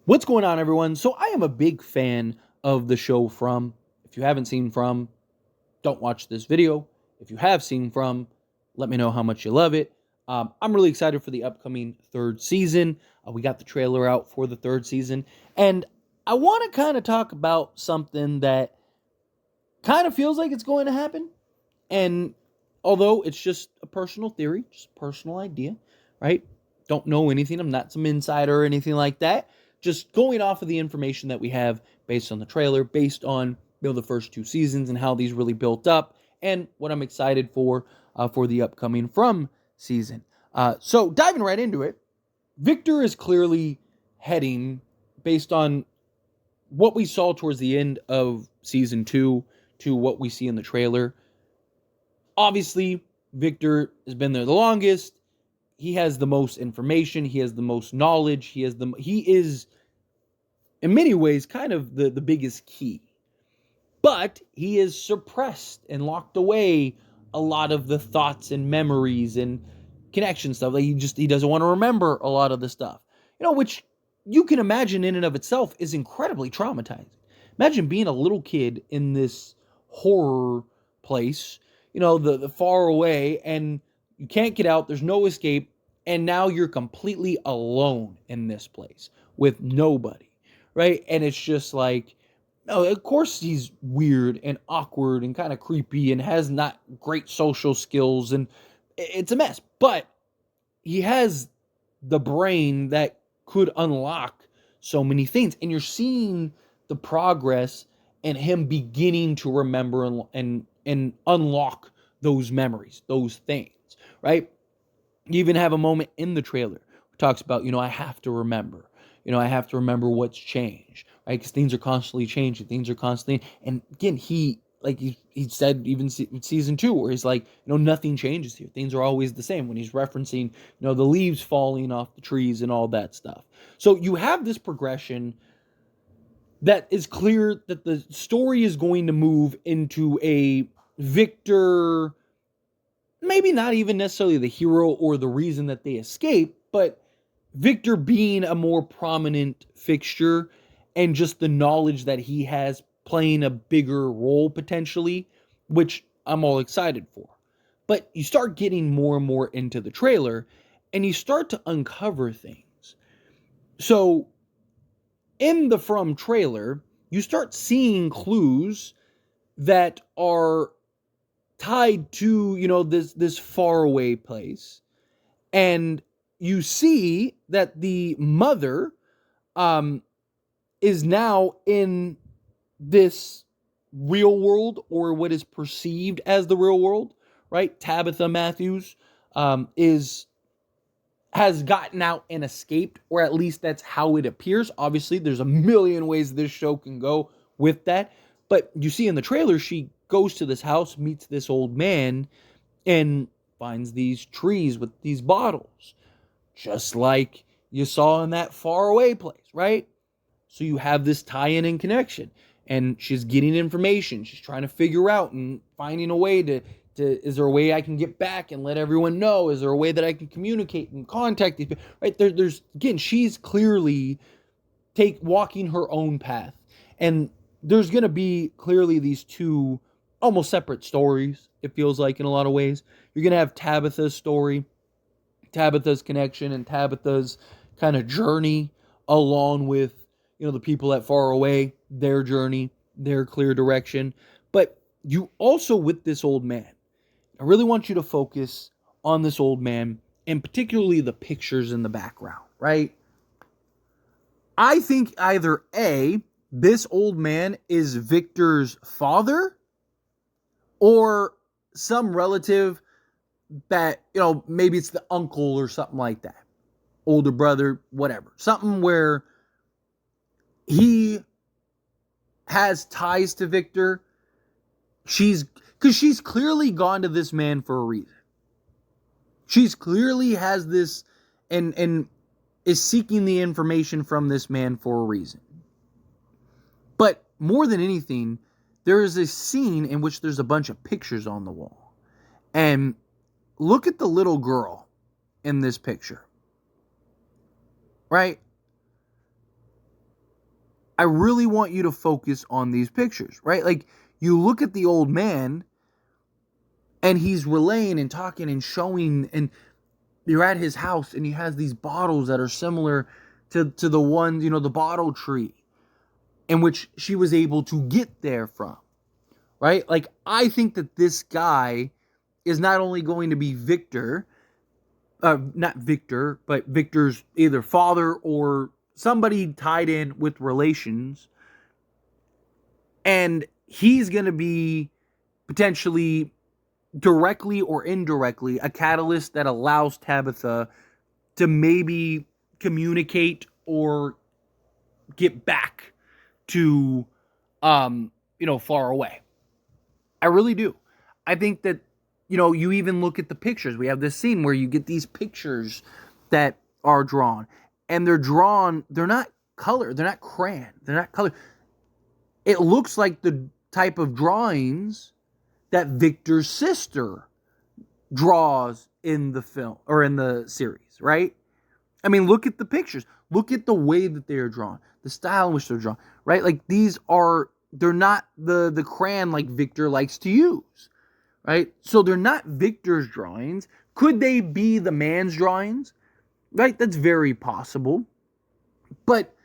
What's going on, everyone? So, I am a big fan of the show From. If you haven't seen From, don't watch this video. If you have seen From, let me know how much you love it. I'm really excited for the upcoming third season. We got the trailer out for the third season, and I want to kind of talk about something that kind of feels like it's going to happen. And although it's just a personal theory, just a personal idea, right? Don't know anything. I'm not some insider or anything like that. Just going off of the information that we have based on the trailer, based on the first two seasons and how these really built up, and what I'm excited for the upcoming From season. So diving right into it, Victor is clearly heading based on what we saw towards the end of season 2 to what we see in the trailer. Obviously, Victor has been there the longest. He has the most information. He has the most knowledge. He is, in many ways, kind of the biggest key. But he is suppressed and locked away a lot of the thoughts and memories and connection stuff. Like he doesn't want to remember a lot of the stuff. Which you can imagine in and of itself is incredibly traumatizing. Imagine being a little kid in this horror place, the far away, and you can't get out, there's no escape, and now you're completely alone in this place with nobody, right? And it's just like, no, of course he's weird and awkward and kind of creepy and has not great social skills, and it's a mess. But he has the brain that could unlock so many things, and you're seeing the progress and him beginning to remember and unlock those memories, those things, right? You even have a moment in the trailer where it talks about, I have to remember. I have to remember what's changed, right? Because things are constantly changing. Things are constantly, and again, he said even in season 2 where he's like, nothing changes here. Things are always the same when he's referencing, the leaves falling off the trees and all that stuff. So you have this progression that is clear that the story is going to move into a Victor, maybe not even necessarily the hero or the reason that they escape, but Victor being a more prominent fixture and just the knowledge that he has playing a bigger role potentially, which I'm all excited for. But you start getting more and more into the trailer and you start to uncover things. So in the From trailer, you start seeing clues that are tied to, this faraway place. And you see that the mother is now in this real world, or what is perceived as the real world, right? Tabitha Matthews has gotten out and escaped, or at least that's how it appears. Obviously, there's a million ways this show can go with that. But you see in the trailer, she goes to this house, meets this old man, and finds these trees with these bottles, just like you saw in that faraway place, right? So you have this tie-in and connection, and she's getting information. She's trying to figure out and finding a way to is there a way I can get back and let everyone know? Is there a way that I can communicate and contact these people? Right? There's again, she's clearly walking her own path, and there's going to be clearly these two almost separate stories. It feels like in a lot of ways you're going to have Tabitha's story, Tabitha's connection, and Tabitha's kind of journey, along with the people at Far Away, their journey, their clear direction. But you also, with this old man, I really want you to focus on this old man, and particularly the pictures in the background, right? I think either A, this old man is Victor's father, or some relative that, maybe it's the uncle or something like that. Older brother, whatever. Something where he has ties to Victor. Because she's clearly gone to this man for a reason. She's clearly has this and is seeking the information from this man for a reason. But more than anything, there is a scene in which there's a bunch of pictures on the wall. And look at the little girl in this picture. Right? I really want you to focus on these pictures, right? Like, you look at the old man, and he's relaying and talking and showing, and you're at his house, and he has these bottles that are similar to the one, the bottle tree in which she was able to get there from, right? Like, I think that this guy is not only going to be Victor, not Victor, but Victor's either father or somebody tied in with relations, and he's going to be potentially directly or indirectly a catalyst that allows Tabitha to maybe communicate or get back to far away. I really do. I think that you even look at the pictures. We have this scene where you get these pictures that are drawn, and they're not colored, they're not crayon, they're not colored. It looks like the type of drawings that Victor's sister draws in the film or in the series, right? I mean, look at the pictures. Look at the way that they are drawn, the style in which they're drawn, right? Like, they're not the crayon like Victor likes to use, right? So they're not Victor's drawings. Could they be the man's drawings? Right? That's very possible. But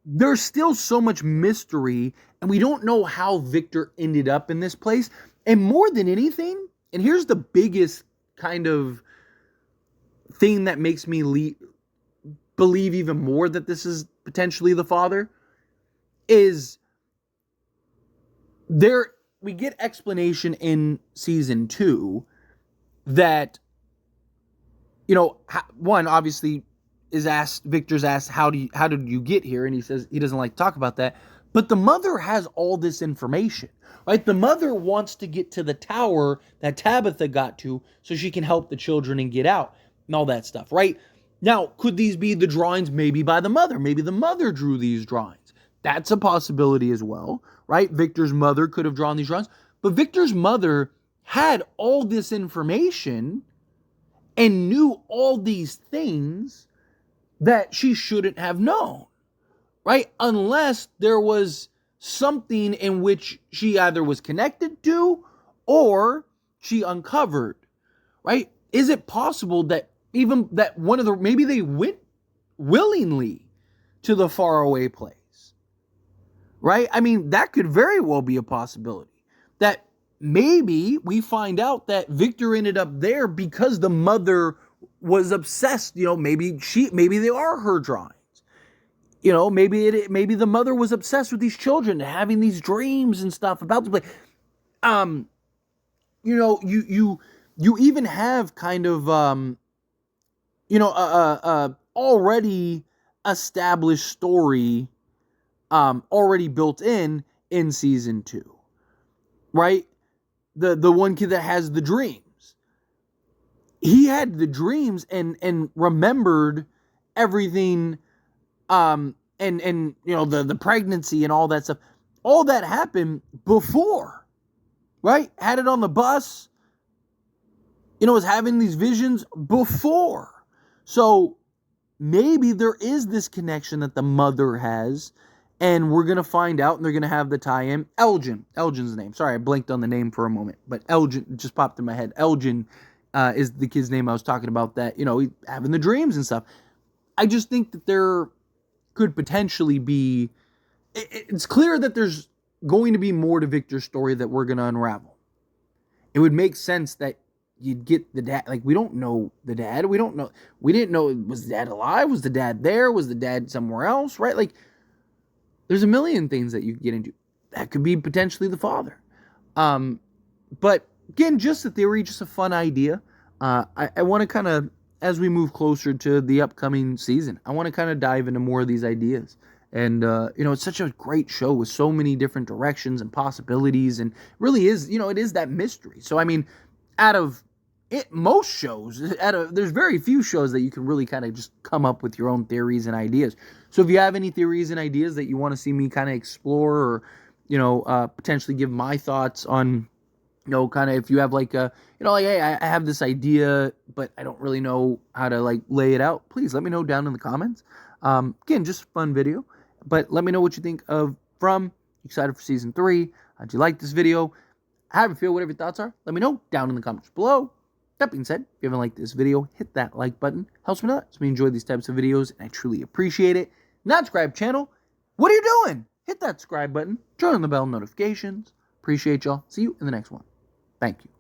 there's still so much mystery, and we don't know how Victor ended up in this place. And more than anything, and here's the biggest kind of thing that makes me believe even more that this is potentially the father, is we get explanation in season 2 that, one, obviously, Victor's asked, how did you get here? And he says he doesn't like to talk about that. But the mother has all this information, right? The mother wants to get to the tower that Tabitha got to so she can help the children and get out and all that stuff, right? Now, could these be the drawings maybe by the mother? Maybe the mother drew these drawings. That's a possibility as well, right? Victor's mother could have drawn these drawings. But Victor's mother had all this information and knew all these things that she shouldn't have known, right? Unless there was something in which she either was connected to or she uncovered, right? Is it possible that even that maybe they went willingly to the faraway place, right? I mean, that could very well be a possibility. That maybe we find out that Victor ended up there because the mother was obsessed. Maybe they are her drawings. Maybe the mother was obsessed with these children, having these dreams and stuff about the place. You even have kind of already established story already built in season 2, right? The one kid that has the dreams. He had the dreams and remembered everything, and the pregnancy and all that stuff. All that happened before, right? Had it on the bus, was having these visions before. So maybe there is this connection that the mother has, and we're going to find out, and they're going to have the tie-in. Elgin's the name. Sorry, I blanked on the name for a moment, but Elgin just popped in my head. Elgin is the kid's name I was talking about, that, having the dreams and stuff. I just think that there could potentially be, it's clear that there's going to be more to Victor's story that we're going to unravel. It would make sense that you'd get the dad. Like, we don't know the dad. We didn't know, was the dad alive? Was the dad there? Was the dad somewhere else? Right? Like, there's a million things that you could get into. That could be potentially the father. But again, just a theory, just a fun idea. I want to kind of, as we move closer to the upcoming season, I want to kind of dive into more of these ideas. And, it's such a great show with so many different directions and possibilities, and really is, it is that mystery. So, I mean, out of most shows, there's very few shows that you can really kind of just come up with your own theories and ideas. So if you have any theories and ideas that you want to see me kind of explore, or, potentially give my thoughts on, kind of, if you have like hey, I have this idea, but I don't really know how to like lay it out, please let me know down in the comments. Again, just a fun video. But let me know what you think of From. You excited for season 3? How'd you like this video? How do you feel? Whatever your thoughts are, let me know down in the comments below. That being said, if you haven't liked this video, hit that like button. Helps me a lot. So we enjoy these types of videos, and I truly appreciate it. Not subscribe channel. What are you doing? Hit that subscribe button. Turn on the bell notifications. Appreciate y'all. See you in the next one. Thank you.